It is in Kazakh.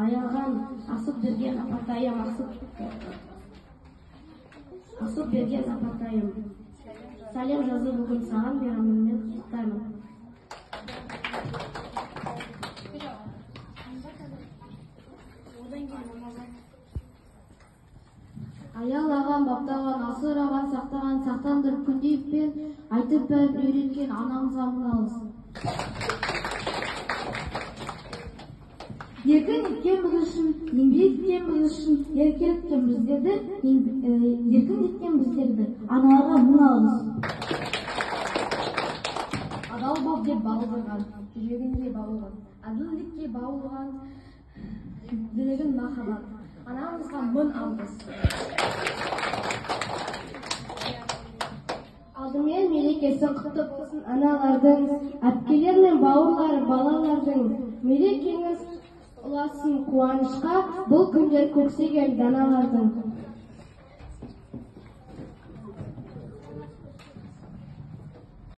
аяган асып берген апатайым, асып берген апатайым. Сәлем жазы бүгін саған беремін, мен құттықтаймын. Аялаған, баптаған, асыраған, сақтаған, сақтандырып күндейіппен айтып бәрін үйреткен анамызға мың алғыс. Еркін еткенбіз үшін, еңбек еткенбіз үшін, еркін еткен біздерді, еркін еткен біздерді, аналарға мың алғыс. Адал бол деп бағылған, жүрегінде бағылған, әділдікке бағылған, жүрегін махаббат. Анамызға мың алғыс. Алдымен мерекесі құтты болсын аналардың, әпкелер мен бауырлары балалардың. Мерекеңіз ұласын қуанышқа, бұл күндер көксеген даналардың.